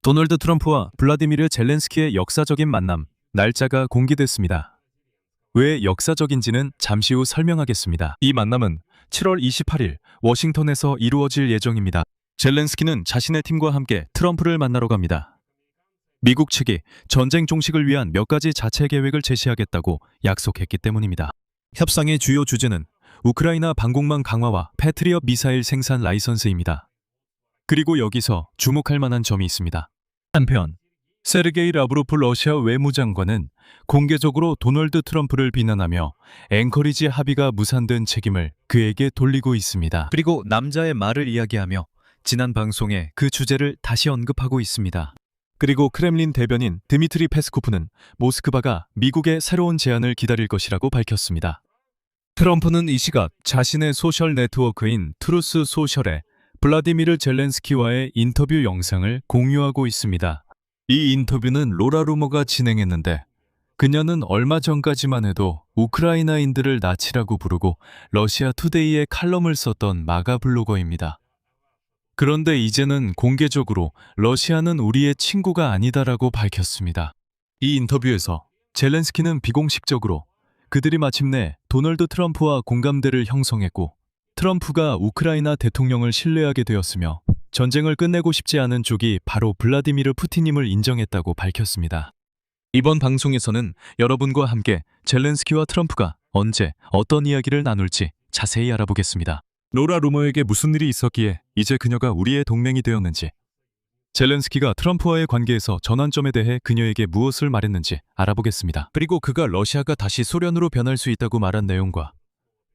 도널드 트럼프와 블라디미르 젤렌스키의 역사적인 만남, 날짜가 공개됐습니다. 왜 역사적인지는 잠시 후 설명하겠습니다. 이 만남은 7월 28일 워싱턴에서 이루어질 예정입니다. 젤렌스키는 자신의 팀과 함께 트럼프를 만나러 갑니다. 미국 측이 전쟁 종식을 위한 몇 가지 자체 계획을 제시하겠다고 약속했기 때문입니다. 협상의 주요 주제는 우크라이나 방공망 강화와 패트리엇 미사일 생산 라이선스입니다. 그리고 여기서 주목할 만한 점이 있습니다. 한편 세르게이 라브로프 러시아 외무장관은 공개적으로 도널드 트럼프를 비난하며 앵커리지 합의가 무산된 책임을 그에게 돌리고 있습니다. 그리고 남자의 말을 이야기하며 지난 방송에 그 주제를 다시 언급하고 있습니다. 그리고 크렘린 대변인 드미트리 페스코프는 모스크바가 미국의 새로운 제안을 기다릴 것이라고 밝혔습니다. 트럼프는 이 시각 자신의 소셜 네트워크인 트루스 소셜에 블라디미르 젤렌스키와의 인터뷰 영상을 공유하고 있습니다. 이 인터뷰는 로라 루머가 진행했는데 그녀는 얼마 전까지만 해도 우크라이나인들을 나치라고 부르고 러시아 투데이에 칼럼을 썼던 마가 블로거입니다. 그런데 이제는 공개적으로 러시아는 우리의 친구가 아니다라고 밝혔습니다. 이 인터뷰에서 젤렌스키는 비공식적으로 그들이 마침내 도널드 트럼프와 공감대를 형성했고 트럼프가 우크라이나 대통령을 신뢰하게 되었으며 전쟁을 끝내고 싶지 않은 쪽이 바로 블라디미르 푸틴임을 인정했다고 밝혔습니다. 이번 방송에서는 여러분과 함께 젤렌스키와 트럼프가 언제 어떤 이야기를 나눌지 자세히 알아보겠습니다. 로라 루머에게 무슨 일이 있었기에 이제 그녀가 우리의 동맹이 되었는지, 젤렌스키가 트럼프와의 관계에서 전환점에 대해 그녀에게 무엇을 말했는지 알아보겠습니다. 그리고 그가 러시아가 다시 소련으로 변할 수 있다고 말한 내용과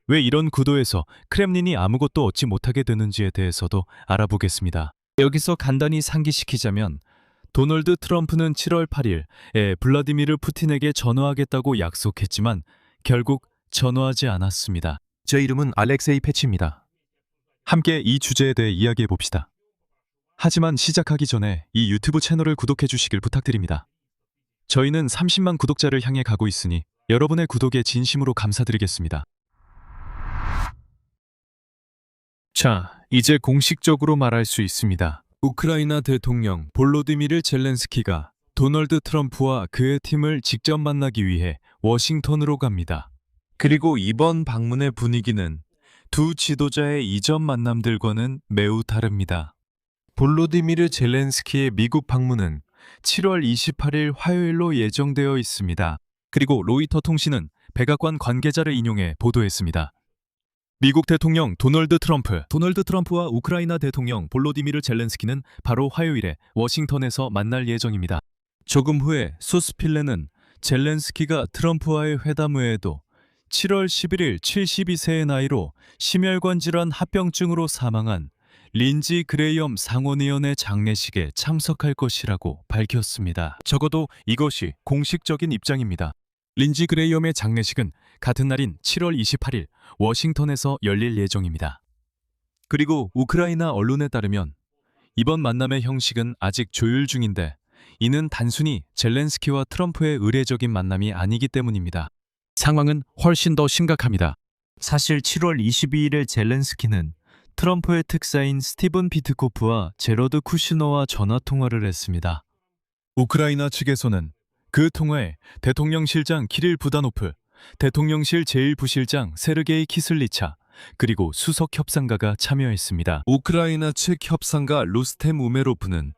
왜 이런 구도에서 크렘린이 아무것도 얻지 못하게 되는지에 대해서도 알아보겠습니다. 여기서 간단히 상기시키자면 도널드 트럼프는 7월 8일에 블라디미르 푸틴에게 전화하겠다고 약속했지만 결국 전화하지 않았습니다. 제 이름은 알렉세이 패치입니다. 함께 이 주제에 대해 이야기해 봅시다. 하지만 시작하기 전에 이 유튜브 채널을 구독해 주시길 부탁드립니다. 저희는 30만 구독자를 향해 가고 있으니 여러분의 구독에 진심으로 감사드리겠습니다. 자, 이제 공식적으로 말할 수 있습니다. 우크라이나 대통령 볼로디미르 젤렌스키가 도널드 트럼프와 그의 팀을 직접 만나기 위해 워싱턴으로 갑니다. 그리고 이번 방문의 분위기는 두 지도자의 이전 만남들과는 매우 다릅니다. 볼로디미르 젤렌스키의 미국 방문은 7월 28일 화요일로 예정되어 있습니다. 그리고 로이터 통신은 백악관 관계자를 인용해 보도했습니다. 미국 대통령 도널드 트럼프와 우크라이나 대통령 볼로디미르 젤렌스키는 바로 화요일에 워싱턴에서 만날 예정입니다. 조금 후에 소스필레는 젤렌스키가 트럼프와의 회담 외에도 7월 11일 72세의 나이로 심혈관 질환 합병증으로 사망한 린지 그레이엄 상원의원의 장례식에 참석할 것이라고 밝혔습니다. 적어도 이것이 공식적인 입장입니다. 린지 그레이엄의 장례식은 같은 날인 7월 28일 워싱턴에서 열릴 예정입니다. 그리고 우크라이나 언론에 따르면 이번 만남의 형식은 아직 조율 중인데 이는 단순히 젤렌스키와 트럼프의 의례적인 만남이 아니기 때문입니다. 상황은 훨씬 더 심각합니다. 사실 7월 22일에 젤렌스키는 트럼프의 특사인 스티븐 피트코프와 제러드 쿠시너와 전화통화를 했습니다. 우크라이나 측에서는 그 통화에 대통령실장 키릴 부다노프, 대통령실 제1부실장 세르게이 키슬리차, 그리고 수석 협상가가 참여했습니다. 우크라이나 측 협상가 루스템 우메로프는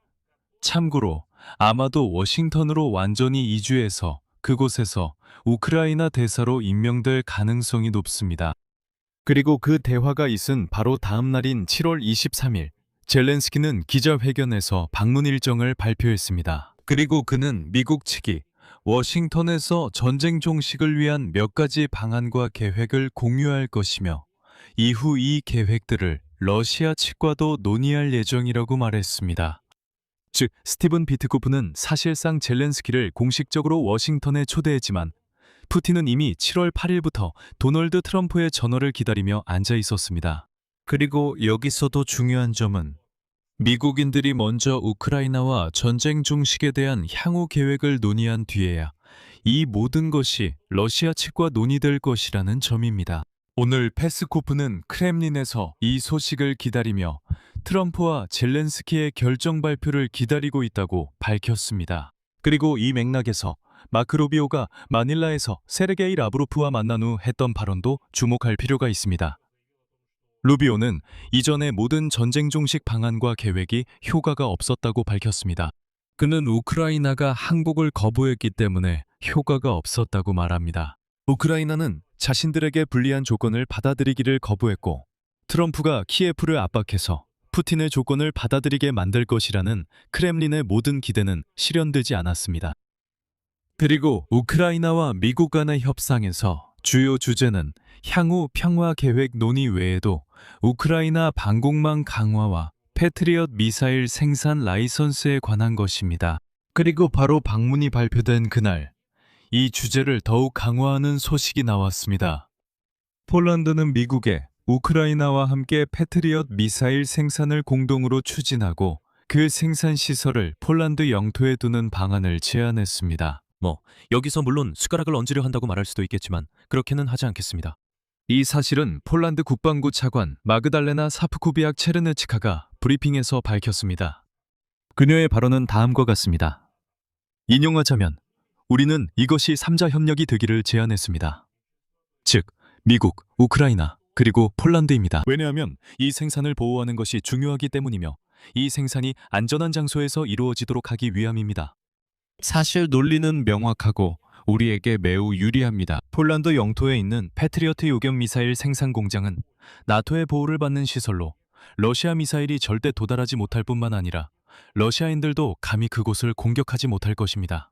참고로 아마도 워싱턴으로 완전히 이주해서 그곳에서 우크라이나 대사로 임명될 가능성이 높습니다. 그리고 그 대화가 있은 바로 다음 날인 7월 23일, 젤렌스키는 기자회견에서 방문 일정을 발표했습니다. 그리고 그는 미국 측이 워싱턴에서 전쟁 종식을 위한 몇 가지 방안과 계획을 공유할 것이며 이후 이 계획들을 러시아 측과도 논의할 예정이라고 말했습니다. 즉, 스티븐 비트코프는 사실상 젤렌스키를 공식적으로 워싱턴에 초대했지만 푸틴은 이미 7월 8일부터 도널드 트럼프의 전화를 기다리며 앉아 있었습니다. 그리고 여기서도 중요한 점은 미국인들이 먼저 우크라이나와 전쟁 종식에 대한 향후 계획을 논의한 뒤에야 이 모든 것이 러시아 측과 논의될 것이라는 점입니다. 오늘 페스코프는 크렘린에서 이 소식을 기다리며 트럼프와 젤렌스키의 결정 발표를 기다리고 있다고 밝혔습니다. 그리고 이 맥락에서 마크 루비오가 마닐라에서 세르게이 라브로프와 만난 후 했던 발언도 주목할 필요가 있습니다. 루비오는 이전의 모든 전쟁 종식 방안과 계획이 효과가 없었다고 밝혔습니다. 그는 우크라이나가 항복을 거부했기 때문에 효과가 없었다고 말합니다. 우크라이나는 자신들에게 불리한 조건을 받아들이기를 거부했고 트럼프가 키예프를 압박해서 푸틴의 조건을 받아들이게 만들 것이라는 크렘린의 모든 기대는 실현되지 않았습니다. 그리고 우크라이나와 미국 간의 협상에서 주요 주제는 향후 평화 계획 논의 외에도 우크라이나 방공망 강화와 패트리엇 미사일 생산 라이선스에 관한 것입니다. 그리고 바로 방문이 발표된 그날, 이 주제를 더욱 강화하는 소식이 나왔습니다. 폴란드는 미국에 우크라이나와 함께 패트리엇 미사일 생산을 공동으로 추진하고 그 생산 시설을 폴란드 영토에 두는 방안을 제안했습니다. 여기서 물론 숟가락을 얹으려 한다고 말할 수도 있겠지만 그렇게는 하지 않겠습니다. 이 사실은 폴란드 국방부 차관 마그달레나 사프코비악 체르네치카가 브리핑에서 밝혔습니다. 그녀의 발언은 다음과 같습니다. 인용하자면 우리는 이것이 3자 협력이 되기를 제안했습니다. 즉, 미국, 우크라이나, 그리고 폴란드입니다. 왜냐하면 이 생산을 보호하는 것이 중요하기 때문이며 이 생산이 안전한 장소에서 이루어지도록 하기 위함입니다. 사실 논리는 명확하고 우리에게 매우 유리합니다. 폴란드 영토에 있는 패트리어트 요격 미사일 생산 공장은 나토의 보호를 받는 시설로 러시아 미사일이 절대 도달하지 못할 뿐만 아니라 러시아인들도 감히 그곳을 공격하지 못할 것입니다.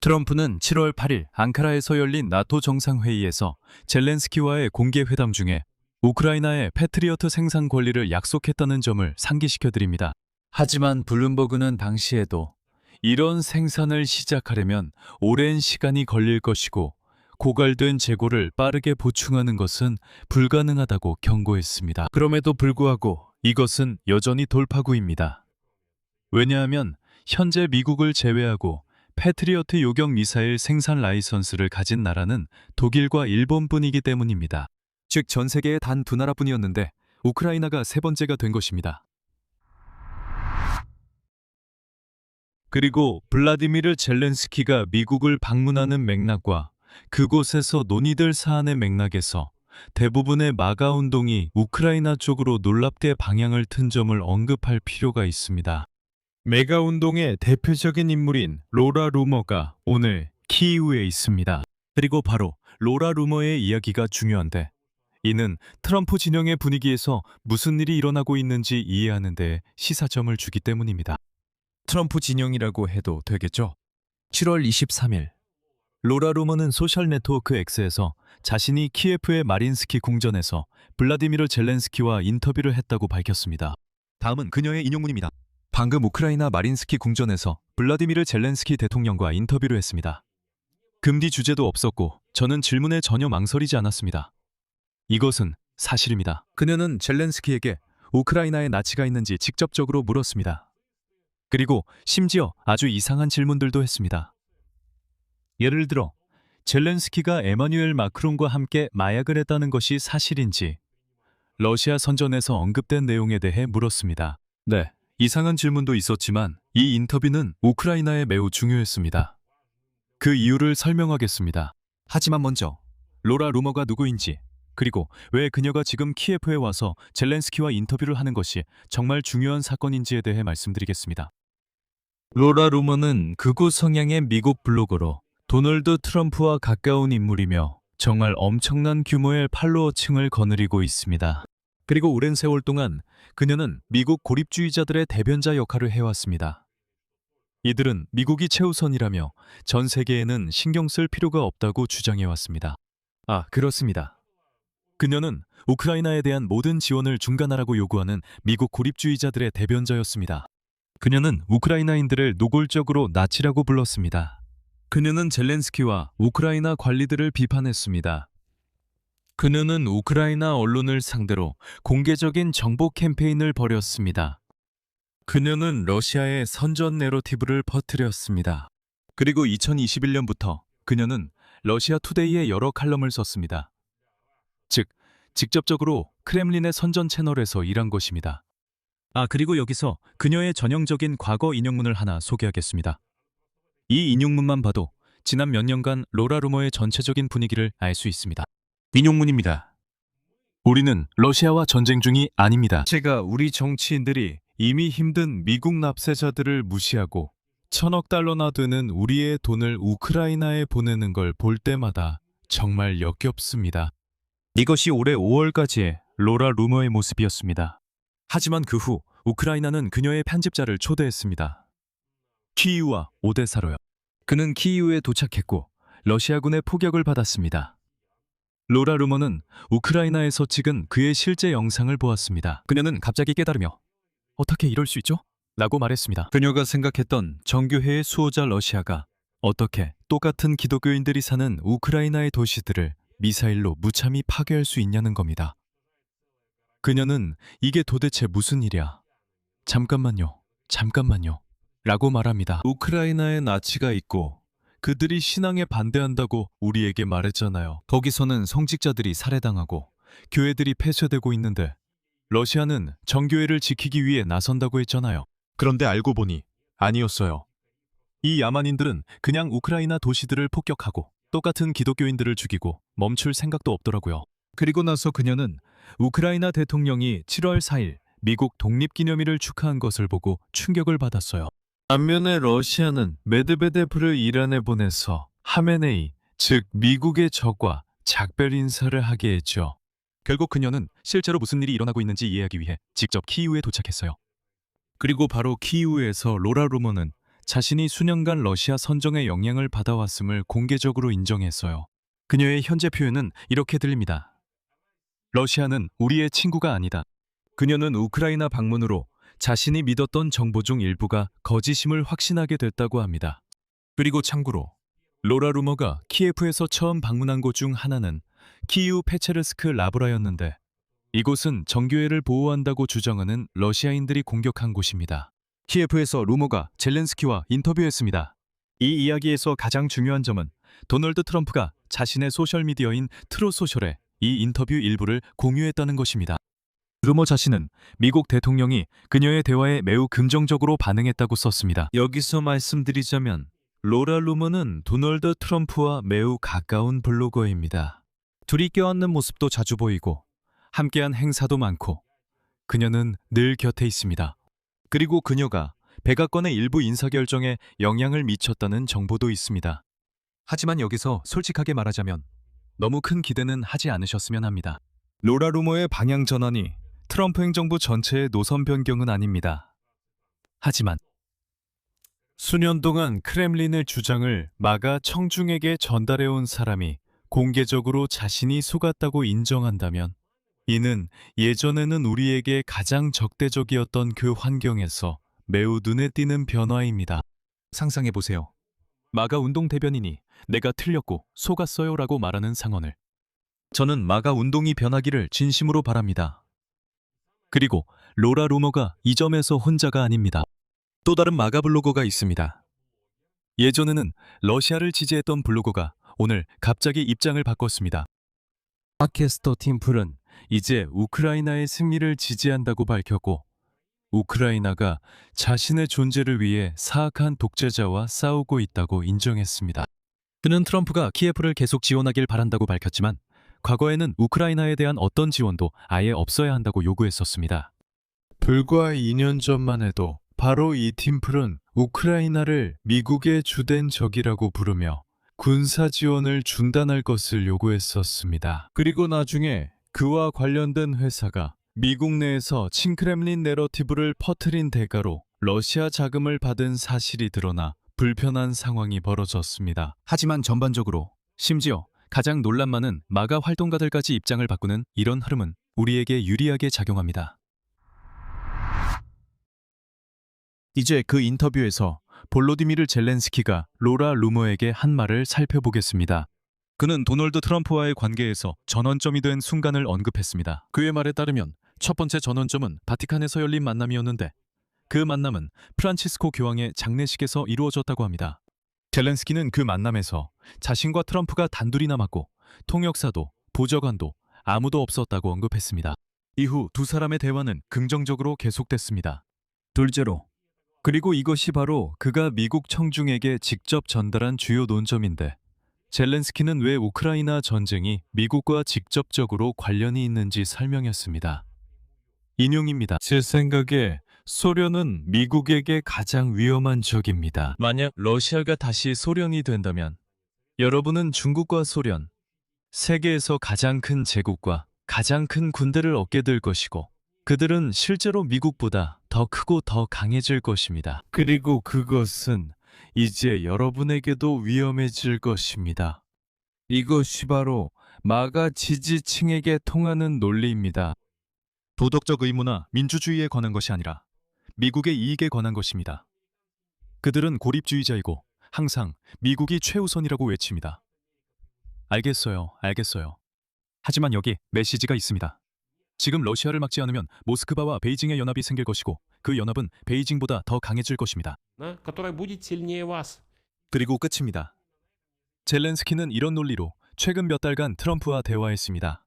트럼프는 7월 8일 앙카라에서 열린 나토 정상회의에서 젤렌스키와의 공개 회담 중에 우크라이나의 패트리어트 생산 권리를 약속했다는 점을 상기시켜드립니다. 하지만 블룸버그는 당시에도 이런 생산을 시작하려면 오랜 시간이 걸릴 것이고 고갈된 재고를 빠르게 보충하는 것은 불가능하다고 경고했습니다. 그럼에도 불구하고 이것은 여전히 돌파구입니다. 왜냐하면 현재 미국을 제외하고 패트리어트 요격 미사일 생산 라이선스를 가진 나라는 독일과 일본뿐이기 때문입니다. 즉 전 세계의 단 두 나라뿐이었는데 우크라이나가 세 번째가 된 것입니다. 그리고 블라디미르 젤렌스키가 미국을 방문하는 맥락과 그곳에서 논의될 사안의 맥락에서 대부분의 마가 운동이 우크라이나 쪽으로 놀랍게 방향을 튼 점을 언급할 필요가 있습니다. 메가 운동의 대표적인 인물인 로라 루머가 오늘 키이우에 있습니다. 그리고 바로 로라 루머의 이야기가 중요한데 이는 트럼프 진영의 분위기에서 무슨 일이 일어나고 있는지 이해하는 데 시사점을 주기 때문입니다. 트럼프 진영이라고 해도 되겠죠? 7월 23일 로라 루머는 소셜 네트워크 X에서 자신이 키예프의 마린스키 궁전에서 블라디미르 젤렌스키와 인터뷰를 했다고 밝혔습니다. 다음은 그녀의 인용문입니다. 방금 우크라이나 마린스키 궁전에서 블라디미르 젤렌스키 대통령과 인터뷰를 했습니다. 금디 주제도 없었고 저는 질문에 전혀 망설이지 않았습니다. 이것은 사실입니다. 그녀는 젤렌스키에게 우크라이나에 나치가 있는지 직접적으로 물었습니다. 그리고 심지어 아주 이상한 질문들도 했습니다. 예를 들어 젤렌스키가 에마뉴엘 마크롱과 함께 마약을 했다는 것이 사실인지 러시아 선전에서 언급된 내용에 대해 물었습니다. 네, 이상한 질문도 있었지만 이 인터뷰는 우크라이나에 매우 중요했습니다. 그 이유를 설명하겠습니다. 하지만 먼저 로라 루머가 누구인지 그리고 왜 그녀가 지금 키예프에 와서 젤렌스키와 인터뷰를 하는 것이 정말 중요한 사건인지에 대해 말씀드리겠습니다. 로라 루머는 극우 성향의 미국 블로거로 도널드 트럼프와 가까운 인물이며 정말 엄청난 규모의 팔로워층을 거느리고 있습니다. 그리고 오랜 세월 동안 그녀는 미국 고립주의자들의 대변자 역할을 해왔습니다. 이들은 미국이 최우선이라며 전 세계에는 신경 쓸 필요가 없다고 주장해왔습니다. 그렇습니다. 그녀는 우크라이나에 대한 모든 지원을 중단하라고 요구하는 미국 고립주의자들의 대변자였습니다. 그녀는 우크라이나인들을 노골적으로 나치라고 불렀습니다. 그녀는 젤렌스키와 우크라이나 관리들을 비판했습니다. 그녀는 우크라이나 언론을 상대로 공개적인 정보 캠페인을 벌였습니다. 그녀는 러시아의 선전 내러티브를 퍼뜨렸습니다. 그리고 2021년부터 그녀는 러시아 투데이에 여러 칼럼을 썼습니다. 즉, 직접적으로 크렘린의 선전 채널에서 일한 것입니다. 그리고 여기서 그녀의 전형적인 과거 인용문을 하나 소개하겠습니다. 이 인용문만 봐도 지난 몇 년간 로라 루머의 전체적인 분위기를 알 수 있습니다. 인용문입니다. 우리는 러시아와 전쟁 중이 아닙니다. 제가 우리 정치인들이 이미 힘든 미국 납세자들을 무시하고 1,000억 달러나 되는 우리의 돈을 우크라이나에 보내는 걸 볼 때마다 정말 역겹습니다. 이것이 올해 5월까지의 로라 루머의 모습이었습니다. 하지만 그 후 우크라이나는 그녀의 편집자를 초대했습니다. 키이우와 오데사로요. 그는 키이우에 도착했고 러시아군의 포격을 받았습니다. 로라 루머는 우크라이나에서 찍은 그의 실제 영상을 보았습니다. 그녀는 갑자기 깨달으며 어떻게 이럴 수 있죠? 라고 말했습니다. 그녀가 생각했던 정교회의 수호자 러시아가 어떻게 똑같은 기독교인들이 사는 우크라이나의 도시들을 미사일로 무참히 파괴할 수 있냐는 겁니다. 그녀는 이게 도대체 무슨 일이야? 잠깐만요. 라고 말합니다. 우크라이나에 나치가 있고 그들이 신앙에 반대한다고 우리에게 말했잖아요. 거기서는 성직자들이 살해당하고 교회들이 폐쇄되고 있는데 러시아는 정교회를 지키기 위해 나선다고 했잖아요. 그런데 알고 보니 아니었어요. 이 야만인들은 그냥 우크라이나 도시들을 폭격하고 똑같은 기독교인들을 죽이고 멈출 생각도 없더라고요. 그리고 나서 그녀는 우크라이나 대통령이 7월 4일 미국 독립기념일을 축하한 것을 보고 충격을 받았어요. 반면에 러시아는 메드베데프를 이란에 보내서 하메네이, 즉 미국의 적과 작별 인사를 하게 했죠. 결국 그녀는 실제로 무슨 일이 일어나고 있는지 이해하기 위해 직접 키이우에 도착했어요. 그리고 바로 키이우에서 로라 루머는 자신이 수년간 러시아 선정의 영향을 받아왔음을 공개적으로 인정했어요. 그녀의 현재 표현은 이렇게 들립니다. 러시아는 우리의 친구가 아니다. 그녀는 우크라이나 방문으로 자신이 믿었던 정보 중 일부가 거짓임을 확신하게 됐다고 합니다. 그리고 참고로 로라 루머가 키예프에서 처음 방문한 곳 중 하나는 키이우 페체르스크 라브라였는데 이곳은 정교회를 보호한다고 주장하는 러시아인들이 공격한 곳입니다. 키예프에서 루머가 젤렌스키와 인터뷰했습니다. 이 이야기에서 가장 중요한 점은 도널드 트럼프가 자신의 소셜미디어인 트루소셜에 이 인터뷰 일부를 공유했다는 것입니다. 루머 자신은 미국 대통령이 그녀의 대화에 매우 긍정적으로 반응했다고 썼습니다. 여기서 말씀드리자면 로라 루머는 도널드 트럼프와 매우 가까운 블로거입니다. 둘이 껴안는 모습도 자주 보이고 함께한 행사도 많고 그녀는 늘 곁에 있습니다. 그리고 그녀가 백악관의 일부 인사결정에 영향을 미쳤다는 정보도 있습니다. 하지만 여기서 솔직하게 말하자면 너무 큰 기대는 하지 않으셨으면 합니다. 로라 루머의 방향 전환이 트럼프 행정부 전체의 노선 변경은 아닙니다. 하지만 수년 동안 크렘린의 주장을 마가 청중에게 전달해온 사람이 공개적으로 자신이 속았다고 인정한다면 이는 예전에는 우리에게 가장 적대적이었던 그 환경에서 매우 눈에 띄는 변화입니다. 상상해보세요. 마가 운동 대변인이 내가 틀렸고 속았어요 라고 말하는 상황을. 저는 마가 운동이 변하기를 진심으로 바랍니다. 그리고 로라 루머가 이 점에서 혼자가 아닙니다. 또 다른 마가 블로거가 있습니다. 예전에는 러시아를 지지했던 블로거가 오늘 갑자기 입장을 바꿨습니다. 팟캐스터 팀플은 이제 우크라이나의 승리를 지지한다고 밝혔고 우크라이나가 자신의 존재를 위해 사악한 독재자와 싸우고 있다고 인정했습니다. 그는 트럼프가 키예프를 계속 지원하길 바란다고 밝혔지만 과거에는 우크라이나에 대한 어떤 지원도 아예 없어야 한다고 요구했었습니다. 불과 2년 전만 해도 바로 이 팀플은 우크라이나를 미국의 주된 적이라고 부르며 군사 지원을 중단할 것을 요구했었습니다. 그리고 나중에 그와 관련된 회사가 미국 내에서 친크렘린 내러티브를 퍼뜨린 대가로 러시아 자금을 받은 사실이 드러나 불편한 상황이 벌어졌습니다. 하지만 전반적으로 심지어 가장 논란 많은 마가 활동가들까지 입장을 바꾸는 이런 흐름은 우리에게 유리하게 작용합니다. 이제 그 인터뷰에서 볼로디미르 젤렌스키가 로라 루머에게 한 말을 살펴보겠습니다. 그는 도널드 트럼프와의 관계에서 전환점이 된 순간을 언급했습니다. 그의 말에 따르면 첫 번째 전환점은 바티칸에서 열린 만남이었는데 그 만남은 프란치스코 교황의 장례식에서 이루어졌다고 합니다. 젤렌스키는 그 만남에서 자신과 트럼프가 단둘이 남았고 통역사도 보좌관도 아무도 없었다고 언급했습니다. 이후 두 사람의 대화는 긍정적으로 계속됐습니다. 둘째로, 그리고 이것이 바로 그가 미국 청중에게 직접 전달한 주요 논점인데, 젤렌스키는 왜 우크라이나 전쟁이 미국과 직접적으로 관련이 있는지 설명했습니다. 인용입니다. 제 생각에 소련은 미국에게 가장 위험한 적입니다. 만약 러시아가 다시 소련이 된다면 여러분은 중국과 소련, 세계에서 가장 큰 제국과 가장 큰 군대를 얻게 될 것이고, 그들은 실제로 미국보다 더 크고 더 강해질 것입니다. 그리고 그것은 이제 여러분에게도 위험해질 것입니다. 이것이 바로 마가 지지층에게 통하는 논리입니다. 도덕적 의무나 민주주의에 관한 것이 아니라 미국의 이익에 관한 것입니다. 그들은 고립주의자이고 항상 미국이 최우선이라고 외칩니다. 알겠어요. 하지만 여기 메시지가 있습니다. 지금 러시아를 막지 않으면 모스크바와 베이징의 연합이 생길 것이고, 그 연합은 베이징보다 더 강해질 것입니다. которая будет сильнее вас. 그리고 끝입니다. 젤렌스키는 이런 논리로 최근 몇 달간 트럼프와 대화했습니다.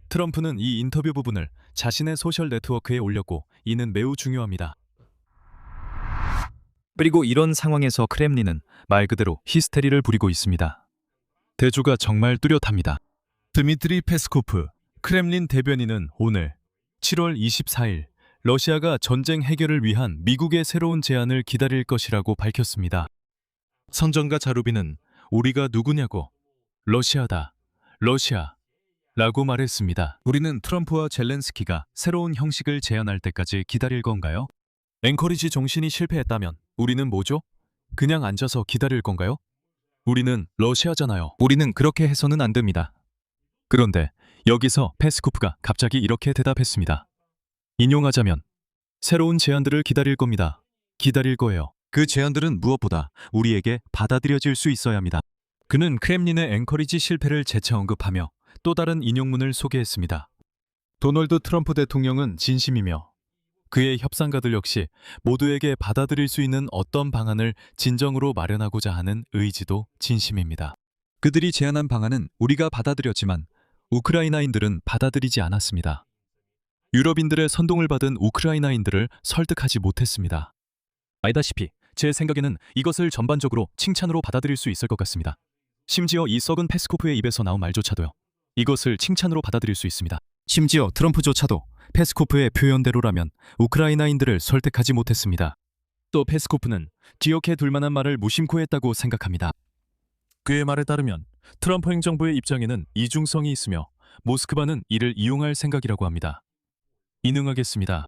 트럼프는 이 인터뷰 부분을 자신의 소셜 네트워크에 올렸고, 이는 매우 중요합니다. 그리고 이런 상황에서 크렘린은 말 그대로 히스테리를 부리고 있습니다. 대조가 정말 뚜렷합니다. 드미트리 페스코프 크렘린 대변인은 오늘 7월 24일 러시아가 전쟁 해결을 위한 미국의 새로운 제안을 기다릴 것이라고 밝혔습니다. 선전가 자루비는 우리가 누구냐고, 러시아다, 러시아 라고 말했습니다. 우리는 트럼프와 젤렌스키가 새로운 형식을 제안할 때까지 기다릴 건가요? 앵커리지 정신이 실패했다면 우리는 뭐죠? 그냥 앉아서 기다릴 건가요? 우리는 러시아잖아요. 우리는 그렇게 해서는 안 됩니다. 그런데 여기서 페스코프가 갑자기 이렇게 대답했습니다. 인용하자면 새로운 제안들을 기다릴 겁니다. 기다릴 거예요. 그 제안들은 무엇보다 우리에게 받아들여질 수 있어야 합니다. 그는 크렘린의 앵커리지 실패를 재차 언급하며 또 다른 인용문을 소개했습니다. 도널드 트럼프 대통령은 진심이며 그의 협상가들 역시 모두에게 받아들일 수 있는 어떤 방안을 진정으로 마련하고자 하는 의지도 진심입니다. 그들이 제안한 방안은 우리가 받아들였지만 우크라이나인들은 받아들이지 않았습니다. 유럽인들의 선동을 받은 우크라이나인들을 설득하지 못했습니다. 알다시피 제 생각에는 이것을 전반적으로 칭찬으로 받아들일 수 있을 것 같습니다. 심지어 이 썩은 페스코프의 입에서 나온 말조차도요. 이것을 칭찬으로 받아들일 수 있습니다. 심지어 트럼프조차도 페스코프의 표현대로라면 우크라이나인들을 설득하지 못했습니다. 또 페스코프는 기억해 둘 만한 말을 무심코 했다고 생각합니다. 그의 말에 따르면 트럼프 행정부의 입장에는 이중성이 있으며 모스크바는 이를 이용할 생각이라고 합니다. 인용하겠습니다.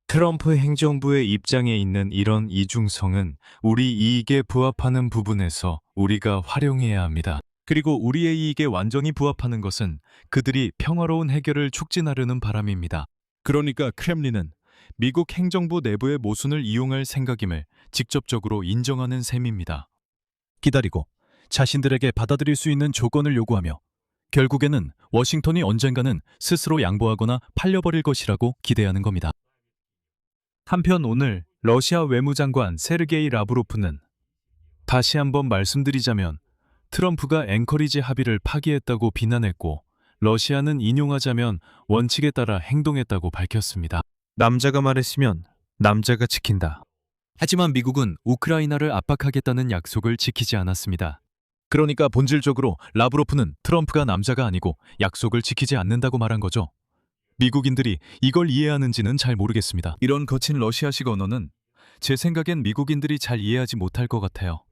트럼프 행정부의 입장에 있는 이런 이중성은 우리 이익에 부합하는 부분에서 우리가 활용해야 합니다. 그리고 우리의 이익에 완전히 부합하는 것은 그들이 평화로운 해결을 촉진하려는 바람입니다. 그러니까 크렘린은 미국 행정부 내부의 모순을 이용할 생각임을 직접적으로 인정하는 셈입니다. 기다리고 자신들에게 받아들일 수 있는 조건을 요구하며 결국에는 워싱턴이 언젠가는 스스로 양보하거나 팔려버릴 것이라고 기대하는 겁니다. 한편 오늘 러시아 외무장관 세르게이 라브로프는 다시 한번 말씀드리자면 트럼프가 앵커리지 합의를 파기했다고 비난했고, 러시아는 인용하자면 원칙에 따라 행동했다고 밝혔습니다. 남자가 말했으면 남자가 지킨다. 하지만 미국은 우크라이나를 압박하겠다는 약속을 지키지 않았습니다. 그러니까 본질적으로 라브로프는 트럼프가 남자가 아니고 약속을 지키지 않는다고 말한 거죠. 미국인들이 이걸 이해하는지는 잘 모르겠습니다. 이런 거친 러시아식 언어는 제 생각엔 미국인들이 잘 이해하지 못할 것 같아요.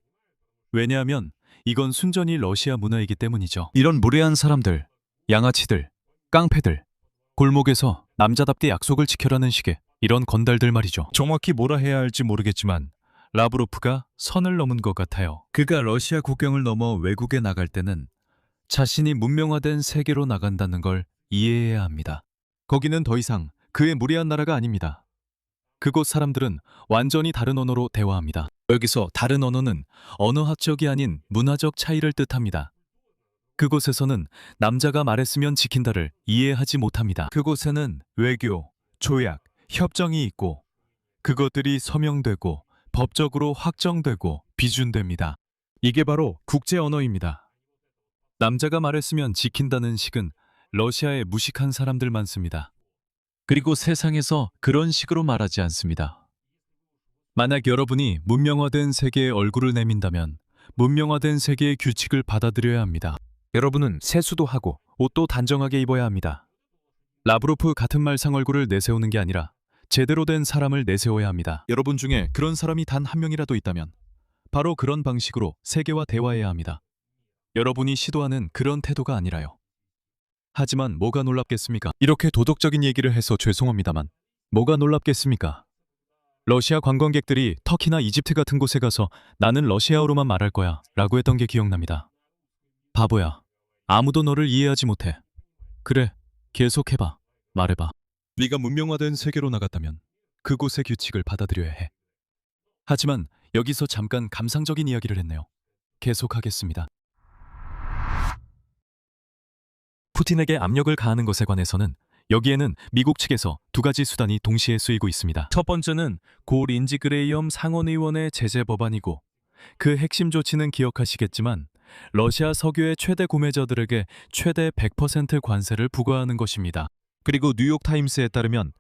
왜냐하면 이건 순전히 러시아 문화이기 때문이죠. 이런 무례한 사람들, 양아치들, 깡패들, 골목에서 남자답게 약속을 지켜라는 식의 이런 건달들 말이죠. 정확히 뭐라 해야 할지 모르겠지만 라브로프가 선을 넘은 것 같아요. 그가 러시아 국경을 넘어 외국에 나갈 때는 자신이 문명화된 세계로 나간다는 걸 이해해야 합니다. 거기는 더 이상 그의 무례한 나라가 아닙니다. 그곳 사람들은 완전히 다른 언어로 대화합니다. 여기서 다른 언어는 언어학적이 아닌 문화적 차이를 뜻합니다. 그곳에서는 남자가 말했으면 지킨다를 이해하지 못합니다. 그곳에는 외교, 조약, 협정이 있고 그것들이 서명되고 법적으로 확정되고 비준됩니다. 이게 바로 국제 언어입니다. 남자가 말했으면 지킨다는 식은 러시아에 무식한 사람들 많습니다. 그리고 세상에서 그런 식으로 말하지 않습니다. 만약 여러분이 문명화된 세계에 얼굴을 내민다면 문명화된 세계의 규칙을 받아들여야 합니다. 여러분은 세수도 하고 옷도 단정하게 입어야 합니다. 라브로프 같은 말상 얼굴을 내세우는 게 아니라 제대로 된 사람을 내세워야 합니다. 여러분 중에 그런 사람이 단 한 명이라도 있다면 바로 그런 방식으로 세계와 대화해야 합니다. 여러분이 시도하는 그런 태도가 아니라요. 하지만 뭐가 놀랍겠습니까? 이렇게 도덕적인 얘기를 해서 죄송합니다만 뭐가 놀랍겠습니까? 러시아 관광객들이 터키나 이집트 같은 곳에 가서 나는 러시아어로만 말할 거야 라고 했던 게 기억납니다. 바보야. 아무도 너를 이해하지 못해. 그래, 계속해봐. 말해봐. 네가 문명화된 세계로 나갔다면 그곳의 규칙을 받아들여야 해. 하지만 여기서 잠깐 감상적인 이야기를 했네요. 계속하겠습니다. 푸틴에게 압력을 가하는 것에 관해서는 여기에는 미국 측에서 두 가지 수단이 동시에 쓰이고 있습니다. 첫 번째는 고 린지 그레이엄 상원의원의 제재 법안이고 그 핵심 조치는 기억하시겠지만 러시아 석유의 최대 구매자들에게 최대 100% 관세를 부과하는 것입니다. 그리고 뉴욕타임스에 따르면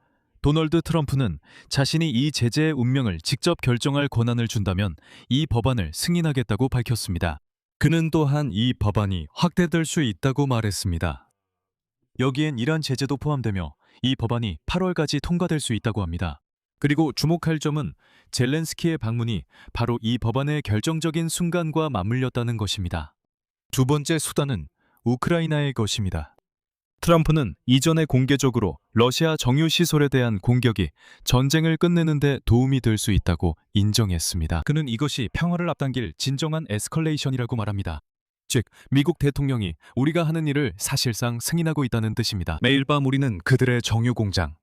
도널드 트럼프는 자신이 이 제재의 운명을 직접 결정할 권한을 준다면 이 법안을 승인하겠다고 밝혔습니다. 그는 또한 이 법안이 확대될 수 있다고 말했습니다. 여기엔 이란 제재도 포함되며 이 법안이 8월까지 통과될 수 있다고 합니다. 그리고 주목할 점은 젤렌스키의 방문이 바로 이 법안의 결정적인 순간과 맞물렸다는 것입니다. 두 번째 수단은 우크라이나의 것입니다. 트럼프는 이전에 공개적으로 러시아 정유시설에 대한 공격이 전쟁을 끝내는 데 도움이 될 수 있다고 인정했습니다. 그는 이것이 평화를 앞당길 진정한 에스컬레이션이라고 말합니다. 즉, 미국 대통령이 우리가 하는 일을 사실상 승인하고 있다는 뜻입니다. 매일 밤 우리는 그들의 정유 공장,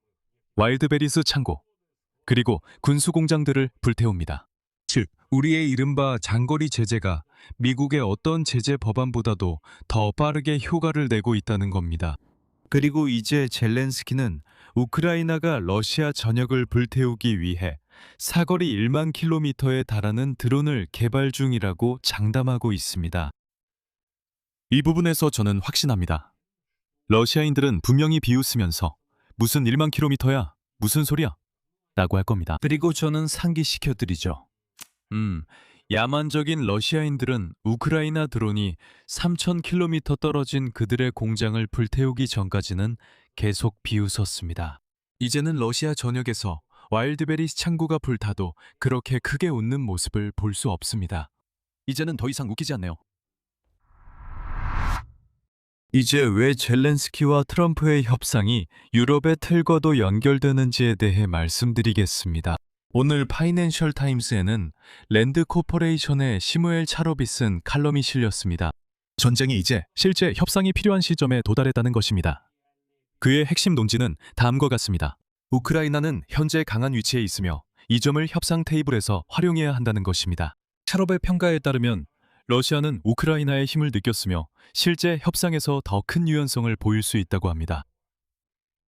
와일드베리스 창고, 그리고 군수 공장들을 불태웁니다. 즉, 우리의 이른바 장거리 제재가 미국의 어떤 제재 법안보다도 더 빠르게 효과를 내고 있다는 겁니다. 그리고 이제 젤렌스키는 우크라이나가 러시아 전역을 불태우기 위해 사거리 1만 킬로미터에 달하는 드론을 개발 중이라고 장담하고 있습니다. 이 부분에서 저는 확신합니다. 러시아인들은 분명히 비웃으면서 무슨 1만 킬로미터야? 무슨 소리야? 라고 할 겁니다. 그리고 저는 상기시켜드리죠. 야만적인 러시아인들은 우크라이나 드론이 3,000km 떨어진 그들의 공장을 불태우기 전까지는 계속 비웃었습니다. 이제는 러시아 전역에서 와일드베리스 창고가 불타도 그렇게 크게 웃는 모습을 볼 수 없습니다. 이제는 더 이상 웃기지 않네요. 이제 왜 젤렌스키와 트럼프의 협상이 유럽의 틀과도 연결되는지에 대해 말씀드리겠습니다. 오늘 파이낸셜 타임스에는 랜드 코퍼레이션의 시무엘 차롭이 쓴 칼럼이 실렸습니다. 전쟁이 이제 실제 협상이 필요한 시점에 도달했다는 것입니다. 그의 핵심 논지는 다음과 같습니다. 우크라이나는 현재 강한 위치에 있으며 이 점을 협상 테이블에서 활용해야 한다는 것입니다. 차롭의 평가에 따르면 러시아는 우크라이나의 힘을 느꼈으며 실제 협상에서 더 큰 유연성을 보일 수 있다고 합니다.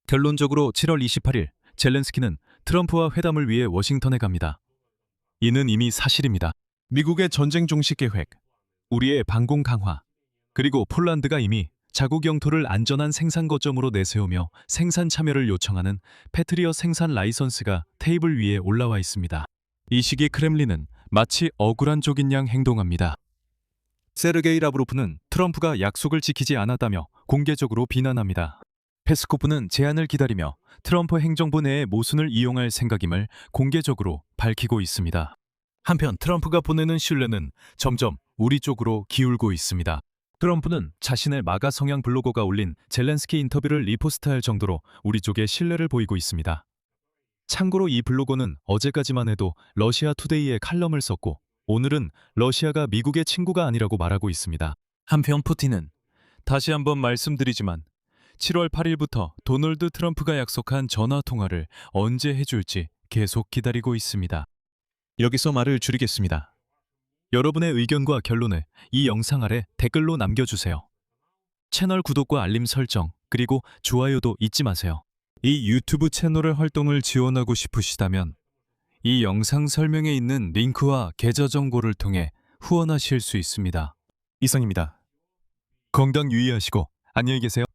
결론적으로 7월 28일 젤렌스키는 트럼프와 회담을 위해 워싱턴에 갑니다. 이는 이미 사실입니다. 미국의 전쟁 종식 계획, 우리의 방공 강화, 그리고 폴란드가 이미 자국 영토를 안전한 생산 거점으로 내세우며 생산 참여를 요청하는 패트리어 생산 라이선스가 테이블 위에 올라와 있습니다. 이 시기 크렘린은 마치 억울한 쪽인 양 행동합니다. 세르게이 라브로프는 트럼프가 약속을 지키지 않았다며 공개적으로 비난합니다. 페스코프는 제안을 기다리며 트럼프 행정부 내의 모순을 이용할 생각임을 공개적으로 밝히고 있습니다. 한편 트럼프가 보내는 신뢰는 점점 우리 쪽으로 기울고 있습니다. 트럼프는 자신의 마가 성향 블로거가 올린 젤렌스키 인터뷰를 리포스트할 정도로 우리 쪽에 신뢰를 보이고 있습니다. 참고로 이 블로거는 어제까지만 해도 러시아 투데이에 칼럼을 썼고 오늘은 러시아가 미국의 친구가 아니라고 말하고 있습니다. 한편 푸틴은 다시 한번 말씀드리지만 7월 8일부터 도널드 트럼프가 약속한 전화 통화를 언제 해줄지 계속 기다리고 있습니다. 여기서 말을 줄이겠습니다. 여러분의 의견과 결론을 이 영상 아래 댓글로 남겨주세요. 채널 구독과 알림 설정 그리고 좋아요도 잊지 마세요. 이 유튜브 채널의 활동을 지원하고 싶으시다면 이 영상 설명에 있는 링크와 계좌 정보를 통해 후원하실 수 있습니다. 이상입니다. 건강 유의하시고 안녕히 계세요.